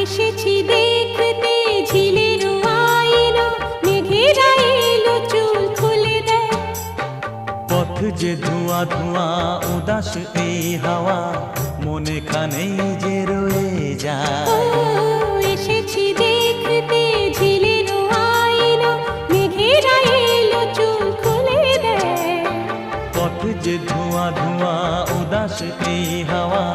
এসেছি দেখতে ঝিলের আইনো, মেঘেরা এলো চুল খুলে দেয়। পথ যে ধোঁয়া ধোঁয়া উদাস এই হাওয়া, মনে খানেই যে রয়ে ও, যায়। এসেছি দেখতে ঝিলের আইনো, মেঘেরা এলো চুল খুলে দেয়। পথ যে ধোঁয়া ধোঁয়া উদাস এই হাওয়া,